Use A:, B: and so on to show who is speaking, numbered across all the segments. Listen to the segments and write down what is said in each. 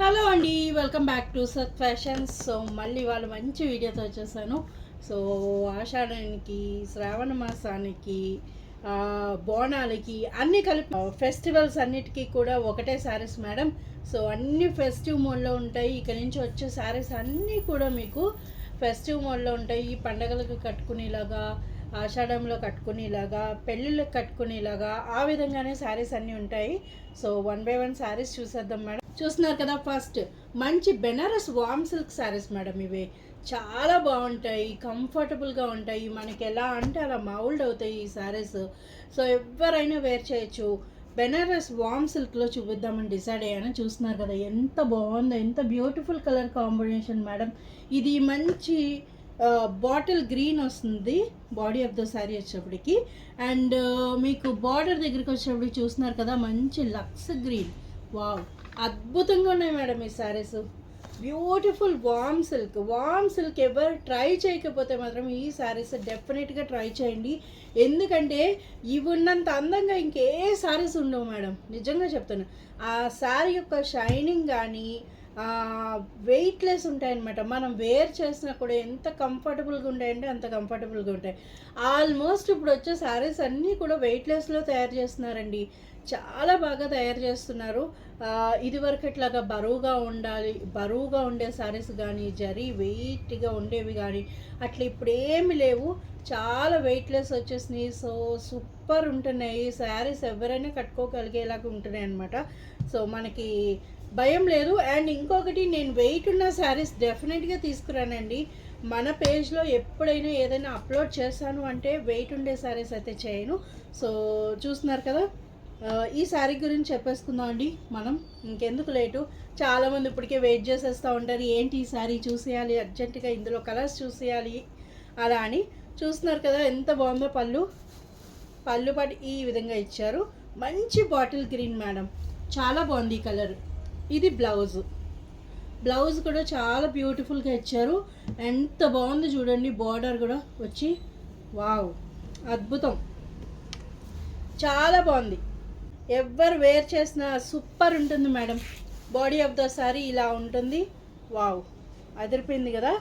A: Hello అండి, welcome back to సత్ fashions. So మళ్ళీ వాళ్ళు మంచి వీడియోతో వచ్చేసాను. సో ఆషాఢానికి, శ్రావణ మాసానికి, బోనాలకి అన్నీ కలిపి ఫెస్టివల్స్ అన్నిటికీ కూడా ఒకటే శారీస్ మేడం. సో అన్ని ఫెస్టివ్ మోడ్లో ఉంటాయి. ఇక నుంచి వచ్చే శారీస్ అన్నీ కూడా మీకు ఫెస్టివ్ మోడ్లో ఉంటాయి. ఈ పండగలకు కట్టుకునేలాగా, ఆషాఢంలో కట్టుకునేలాగా, పెళ్ళిళ్ళకి కట్టుకునేలాగా ఆ విధంగానే శారీస్ అన్నీ ఉంటాయి. So one by one saris చూసేద్దాం మేడం. చూస్తున్నారు కదా, ఫస్ట్ మంచి Banaras warm silk saris madam. ఇవి చాలా బాగుంటాయి, కంఫర్టబుల్గా ఉంటాయి. మనకి ఎలా అంటే అలా మౌల్డ్ అవుతాయి ఈ శారీస్. సో ఎవరైనా వేర్ చేయొచ్చు. బెనారస్ వామ్ సిల్క్లో చూపిద్దామని డిసైడ్ అయ్యాను. చూస్తున్నారు కదా ఎంత బాగుందో, ఎంత బ్యూటిఫుల్ కలర్ కాంబినేషన్ మేడం. ఇది మంచి బాటిల్ గ్రీన్ వస్తుంది బాడీ ఆఫ్ ద శారీ వచ్చేప్పటికి. అండ్ మీకు బార్డర్ దగ్గరికి వచ్చేప్పటికి చూస్తున్నారు కదా, మంచి లక్స్ గ్రీన్. వావ్, అద్భుతంగా ఉన్నాయి మేడం ఈ శారీస్. బ్యూటిఫుల్ వామ్ సిల్క్ ఎవరు ట్రై చేయకపోతే మాత్రం ఈ శారీస్ డెఫినెట్గా ట్రై చేయండి. ఎందుకంటే ఇవి ఉన్నంత అందంగా ఇంకే శారీస్ ఉండవు మేడం, నిజంగా చెప్తాను. ఆ శారీ యొక్క షైనింగ్ కానీ వెయిట్లెస్ ఉంటాయన్నమాట. మనం వేర్ చేసినా కూడా ఎంత కంఫర్టబుల్గా ఉంటాయంటే అంత కంఫర్టబుల్గా ఉంటాయి. ఆల్మోస్ట్ ఇప్పుడు వచ్చే శారీస్ అన్నీ కూడా వెయిట్లెస్లో తయారు చేస్తున్నారండి. చాలా బాగా తయారు చేస్తున్నారు. ఇదివరకు ఇట్లాగా బరువుగా ఉండే శారీస్ కానీ, జరీ వెయిట్గా ఉండేవి కానీ అట్లా ఇప్పుడు ఏమి లేవు. చాలా వెయిట్లెస్ వచ్చేసినాయి. సో సూపర్ ఉంటున్నాయి శారీస్, ఎవరైనా కట్టుకోగలిగేలాగా ఉంటున్నాయి అనమాట. సో మనకి భయం లేదు. అండ్ ఇంకొకటి, నేను వెయిట్ ఉన్న శారీస్ డెఫినెట్గా తీసుకురానండి. మన పేజ్లో ఎప్పుడైనా ఏదైనా అప్లోడ్ చేశాను అంటే వెయిట్ ఉండే శారీస్ అయితే చేయను. సో చూస్తున్నారు కదా, ఈ శారీ గురించి చెప్పేసుకుందాం అండి మనం. ఇంకెందుకు లేటు, చాలామంది ఇప్పటికే వెయిట్ చేసేస్తూ ఉంటారు, ఏంటి ఈ శారీ చూసేయాలి అర్జెంటుగా, ఇందులో కలర్స్ చూసేయాలి అలా అని. చూస్తున్నారు కదా ఎంత బాగుందో. పళ్ళు పాటు ఈ విధంగా ఇచ్చారు. మంచి బాటిల్ గ్రీన్ మేడం, చాలా బాగుంది ఈ కలర్. ఇది బ్లౌజ్ కూడా చాలా బ్యూటిఫుల్గా ఇచ్చారు. ఎంత బాగుంది చూడండి, బార్డర్ కూడా వచ్చి వావ్, అద్భుతం, చాలా బాగుంది. ఎవరు వేర్ చేసినా సూపర్ ఉంటుంది madam. Body of the sari ఇలా ఉంటుంది. వావ్, అదిరిపోయింది కదా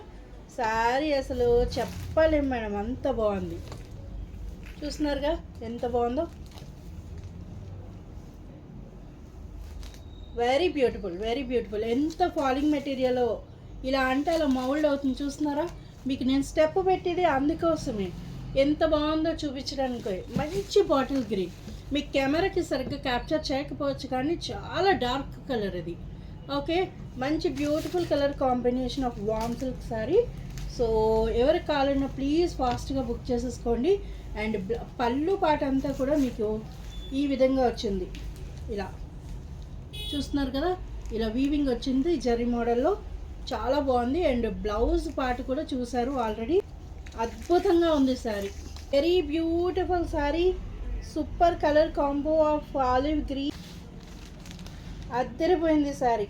A: శారీ, అసలు చెప్పలేం మేడం, అంత బాగుంది. చూస్తున్నారుగా ఎంత బాగుందో, వెరీ బ్యూటిఫుల్. ఎంత ఫాలింగ్ మెటీరియల్, ఇలా అంటే అలా మౌల్డ్ అవుతుంది. చూస్తున్నారా, మీకు నేను స్టెప్ పెట్టేది అందుకోసమే. ఎంత బాగుందో చూపించడానికి. మంచి బాటిల్ గ్రీన్, మీకు కెమెరాకి సరిగ్గా క్యాప్చర్ చేయకపోవచ్చు కానీ చాలా డార్క్ కలర్ ఇది. ఓకే, మంచి beautiful colour combination of warm silk sari. So ఎవరికి కావాలన్నా ప్లీజ్ ఫాస్ట్గా బుక్ చేసేసుకోండి. అండ్ పళ్ళు పాట అంతా కూడా మీకు ఈ విధంగా వచ్చింది, ఇలా చూస్తున్నారు కదా, ఇలా వీవింగ్ వచ్చింది జరీ మోడల్లో, చాలా బాగుంది. అండ్ బ్లౌజ్ పార్ట్ కూడా చూసారు ఆల్రెడీ, అద్భుతంగా ఉంది sari. Very beautiful sari, super colour combo of olive green, అద్దరిపోయింది శారీ,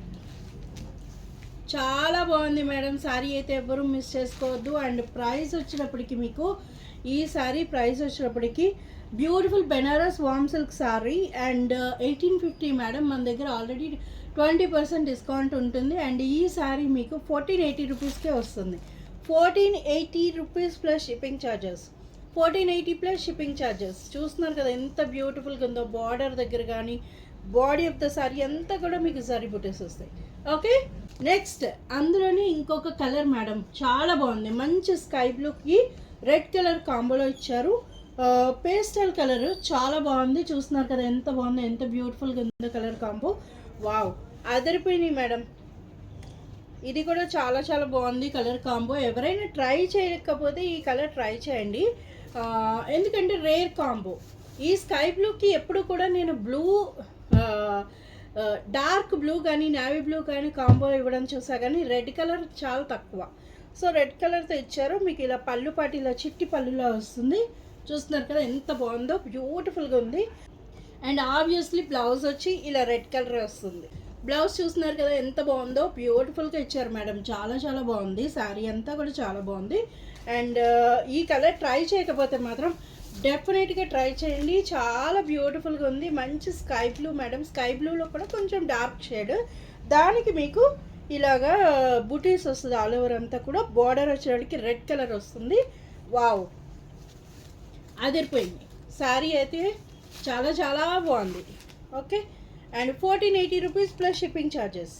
A: చాలా బాగుంది మేడం. శారీ అయితే ఎవ్వరూ మిస్ చేసుకోవద్దు. అండ్ ప్రైస్ వచ్చినప్పటికి మీకు ఈ శారీ ప్రైస్ వచ్చినప్పటికి beautiful Benaras warm silk sari and 1850 madam. మన దగ్గర ఆల్రెడీ 20% డిస్కౌంట్ ఉంటుంది. అండ్ ఈ శారీ మీకు 1480 రూపీస్కే వస్తుంది. 1480 rupees plus shipping charges. 1480 plus shipping charges. చూస్తున్నారు కదా ఎంత బ్యూటిఫుల్గా ఉందో. బార్డర్ దగ్గర కానీ బాడీ ఆఫ్ ద శారీ అంతా కూడా మీకు శారీ బుట్టేసి వస్తాయి. ఓకే, నెక్స్ట్ అందులోనే ఇంకొక కలర్ మేడం, చాలా బాగుంది. మంచి స్కై బ్లూకి రెడ్ కలర్ కాంబోలో ఇచ్చారు. పేస్టల్ కలర్ చాలా బాగుంది. చూస్తున్నారు కదా ఎంత బాగుందో, ఎంత బ్యూటిఫుల్గా ఉందో కలర్ కాంబో. వావ్, అదిరిపోయినాయి మేడం. ఇది కూడా చాలా బాగుంది కలర్ కాంబో. ఎవరైనా ట్రై చేయకపోతే ఈ కలర్ ట్రై చేయండి, ఎందుకంటే రేర్ కాంబో. ఈ స్కై బ్లూకి ఎప్పుడు కూడా నేను డార్క్ బ్లూ కానీ నేవీ బ్లూ కానీ కాంబో ఇవ్వడం చూసా, కానీ రెడ్ కలర్ చాలా తక్కువ. సో రెడ్ కలర్తో ఇచ్చారు. మీకు ఇలా పళ్ళు పాటి ఇలా చిట్టి పళ్ళులా వస్తుంది. చూస్తున్నారు కదా ఎంత బాగుందో, బ్యూటిఫుల్గా ఉంది. అండ్ ఆబ్వియస్లీ బ్లౌజ్ వచ్చి ఇలా రెడ్ కలర్ వస్తుంది. బ్లౌజ్ చూస్తున్నారు కదా ఎంత బాగుందో, బ్యూటిఫుల్గా ఇచ్చారు మేడం. చాలా బాగుంది శారీ అంతా కూడా, చాలా బాగుంది. అండ్ ఈ కలర్ ట్రై చేయకపోతే మాత్రం డెఫినెట్గా ట్రై చేయండి, చాలా బ్యూటిఫుల్గా ఉంది. మంచి స్కై బ్లూ మేడం, స్కై బ్లూలో కూడా కొంచెం డార్క్ షేడ్, దానికి మీకు ఇలాగా బుటీస్ వస్తుంది ఆల్ ఓవర్ అంతా కూడా. బార్డర్ వచ్చేటికి రెడ్ కలర్ వస్తుంది. వావ్, అదిరిపోయింది శారీ అయితే, చాలా చాలా బాగుంది. Okay, and 1480 rupees plus shipping charges.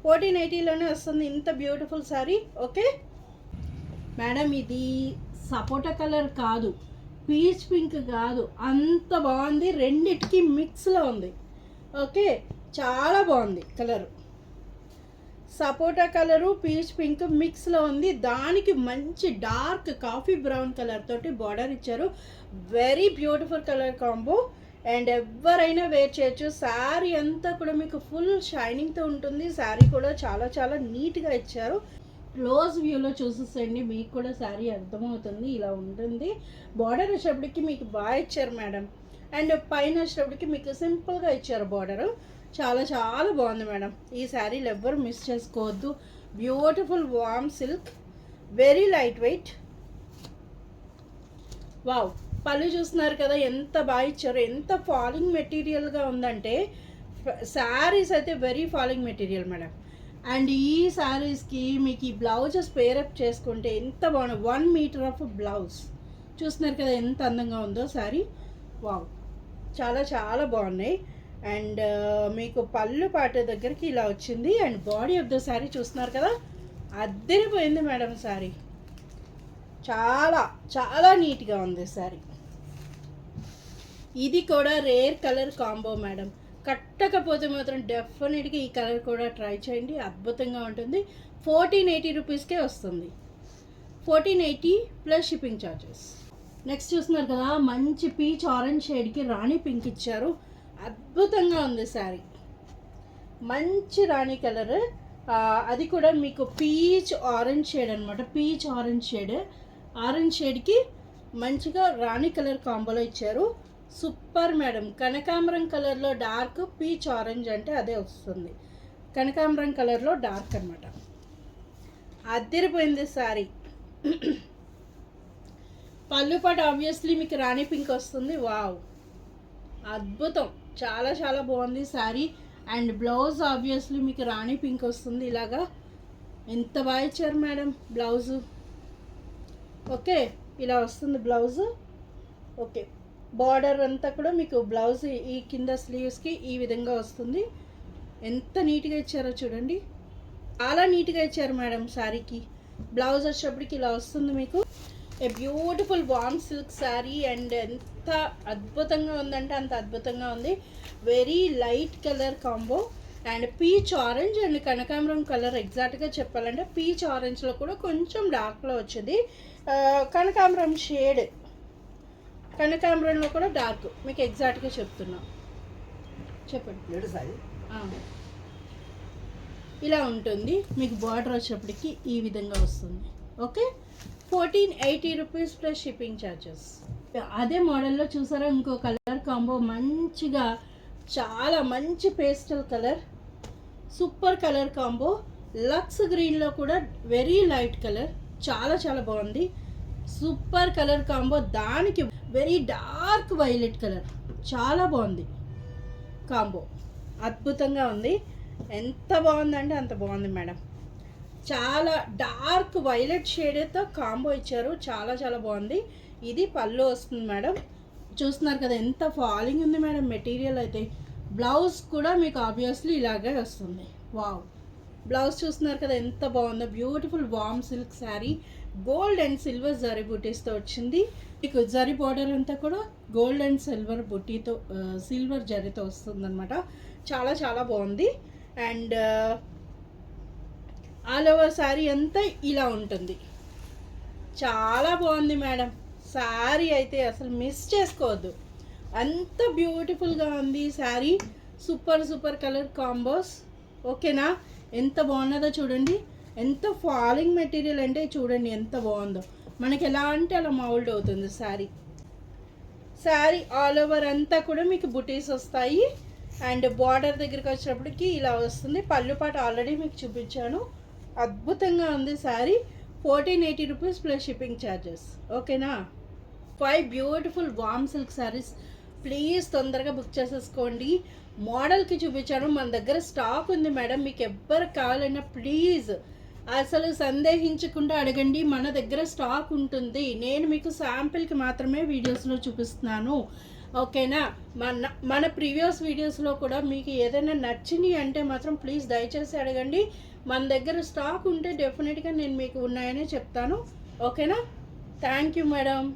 A: 1480లోనే వస్తుంది ఇంత బ్యూటిఫుల్ శారీ. ఓకే మేడం, ఇది సపోటా కలర్ కాదు, పీచ్ పింక్ కాదు, అంత బాగుంది, రెండిటికి మిక్స్లో ఉంది. ఓకే, చాలా బాగుంది కలరు. సపోటా కలరు పీచ్ పింక్ మిక్స్లో ఉంది. దానికి మంచి డార్క్ కాఫీ బ్రౌన్ కలర్ తోటి బార్డర్ ఇచ్చారు. Very beautiful colour combo, and ఎవరైనా వేర్ చేయొచ్చు. శారీ అంతా కూడా మీకు ఫుల్ షైనింగ్తో ఉంటుంది. శారీ కూడా చాలా చాలా నీట్గా ఇచ్చారు. క్లోజ్ వ్యూలో చూసేసండి, మీకు కూడా శారీ అర్థమవుతుంది. ఇలా ఉంటుంది. బార్డర్ వచ్చేటప్పటికి మీకు బాగా ఇచ్చారు మేడం, అండ్ పైన వచ్చేటప్పటికి మీకు సింపుల్గా ఇచ్చారు బార్డరు. చాలా చాలా బాగుంది మేడం. ఈ శారీలు ఎవ్వరు మిస్ చేసుకోవద్దు. Beautiful warm silk, very light weight. Wow, పళ్ళు చూస్తున్నారు కదా ఎంత బాగా ఇచ్చారు. ఎంత ఫాలింగ్ మెటీరియల్గా ఉందంటే శారీస్ అయితే very falling material madam. And ఈ శారీస్కి మీకు ఈ బ్లౌజెస్ పేరప్ చేసుకుంటే ఎంత బాగుంది. 1 మీటర్ ఆఫ్ బ్లౌజ్ చూస్తున్నారు కదా ఎంత అందంగా ఉందో శారీ. వావ్, చాలా చాలా బాగున్నాయి. అండ్ మీకు పళ్ళు పాట దగ్గరికి ఇలా వచ్చింది. And body of the sari చూస్తున్నారు కదా, అద్దరిపోయింది మేడం శారీ. చాలా చాలా నీట్గా ఉంది శారీ. ఇది కూడా రేర్ కలర్ కాంబో మేడం. కట్టకపోతే మాత్రం డెఫినెట్గా ఈ కలర్ కూడా ట్రై చేయండి, అద్భుతంగా ఉంటుంది. 1480 రూపీస్కే వస్తుంది. 1480 ప్లస్ షిప్పింగ్ ఛార్జెస్. నెక్స్ట్ చూస్తున్నారు కదా, మంచి పీచ్ ఆరెంజ్ షేడ్కి రాణి పింక్ ఇచ్చారు. అద్భుతంగా ఉంది శారీ. మంచి రాణి కలర్, అది కూడా మీకు పీచ్ ఆరెంజ్ షేడ్ అనమాట. పీచ్ ఆరెంజ్ షేడ్, ఆరెంజ్ షేడ్కి మంచిగా రాణి కలర్ కాంబోలో ఇచ్చారు. Super madam. కనకాంబరం కలర్లో డార్క్, పీచ్ ఆరెంజ్ అంటే అదే వస్తుంది. కనకాంబరం కలర్లో డార్క్ అనమాట. అదిరిపోయింది శారీ. పళ్ళు పాటు ఆబ్వియస్లీ మీకు రాణి పింక్ వస్తుంది. వావ్, అద్భుతం, చాలా చాలా బాగుంది శారీ. అండ్ బ్లౌజ్ ఆబ్వియస్లీ మీకు రాణి పింక్ వస్తుంది. ఇలాగా ఎంత బాగా ఇచ్చారు మేడం బ్లౌజు. ఓకే, ఇలా వస్తుంది బ్లౌజు. ఓకే, బార్డర్ అంతా కూడా మీకు బ్లౌజ్ ఈ కింద స్లీవ్స్కి ఈ విధంగా వస్తుంది. ఎంత నీట్గా ఇచ్చారో చూడండి, చాలా నీట్గా ఇచ్చారు మేడం శారీకి. బ్లౌజ్ వచ్చేటప్పటికి ఇలా వస్తుంది మీకు. A beautiful warm silk sari, and ఎంత అద్భుతంగా ఉందంటే అంత అద్భుతంగా ఉంది. Very light colour combo, and peach orange and కనకాంబరం కలర్. ఎగ్జాక్ట్గా చెప్పాలంటే పీచ్ ఆరెంజ్లో కూడా కొంచెం డార్క్లో వచ్చింది. కనకాంబరం షేడ్, కనకాంబరంలో కూడా డార్క్. మీకు ఎగ్జాక్ట్గా చెప్తున్నా, చెప్పండి. ఇలా ఉంటుంది మీకు. బార్డర్ వచ్చేప్పటికి ఈ విధంగా వస్తుంది. Okay, 1480 rupees plus shipping charges. అదే మోడల్లో చూసారా ఇంకో కలర్ కాంబో, మంచిగా చాలా మంచి pastel colour, super colour combo. లక్స్ గ్రీన్లో కూడా వెరీ లైట్ కలర్, చాలా చాలా బాగుంది. Super colour combo. దానికి వెరీ డార్క్ వైలెట్ కలర్, చాలా బాగుంది కాంబో, అద్భుతంగా ఉంది. ఎంత బాగుందంటే అంత బాగుంది మేడం. చాలా డార్క్ వైలెట్ షేడ్తో కాంబో ఇచ్చారు, చాలా చాలా బాగుంది. ఇది పళ్ళు వస్తుంది మేడం. చూస్తున్నారు కదా ఎంత ఫాలింగ్ ఉంది మేడం మెటీరియల్ అయితే. బ్లౌజ్ కూడా మీకు ఆబ్వియస్లీ ఇలాగే వస్తుంది. వావ్, బ్లౌజ్ చూస్తున్నారు కదా ఎంత బాగుందో. Beautiful warm silk sari, gold and silver zari బుటీస్తో వచ్చింది. మీకు జరీ బార్డర్ అంతా కూడా గోల్డ్ అండ్ సిల్వర్ బుటీతో, సిల్వర్ జరీతో వస్తుందన్నమాట. చాలా చాలా బాగుంది. అండ్ ఆల్ ఓవర్ శారీ అంతా ఇలా ఉంటుంది. చాలా బాగుంది మేడం శారీ అయితే, అసలు మిస్ చేసుకోవద్దు. అంత బ్యూటిఫుల్గా ఉంది sari. Super super colour combos. ఓకేనా, ఎంత బాగున్నదో చూడండి. ఎంత ఫాలింగ్ మెటీరియల్ అంటే చూడండి ఎంత బాగుందో. మనకి ఎలా అంటే అలా మౌల్డ్ అవుతుంది శారీ. శారీ ఆల్ ఓవర్ అంతా కూడా మీకు బుటీస్ వస్తాయి. అండ్ బార్డర్ దగ్గరికి వచ్చినప్పటికి ఇలా వస్తుంది. పళ్ళు పాటు ఆల్రెడీ మీకు చూపించాను. అద్భుతంగా ఉంది sari. 1480 rupees plus shipping charges. ఓకేనా, 5 beautiful warm silk saris please తొందరగా బుక్ చేసేసుకోండి. మోడల్కి చూపించాను, మన దగ్గర స్టాక్ ఉంది మేడం. మీకు ఎవ్వరు కావాలన్నా ప్లీజ్ అసలు సందేహించకుండా అడగండి, మన దగ్గర స్టాక్ ఉంటుంది. నేను మీకు శాంపిల్కి మాత్రమే వీడియోస్లో చూపిస్తున్నాను, ఓకేనా. మన ప్రీవియస్ వీడియోస్లో కూడా మీకు ఏదైనా నచ్చినాయి అంటే మాత్రం ప్లీజ్ దయచేసి అడగండి. మన దగ్గర స్టాక్ ఉంటే డెఫినెట్గా నేను మీకు ఉన్నాయనే చెప్తాను, ఓకేనా. Thank you madam.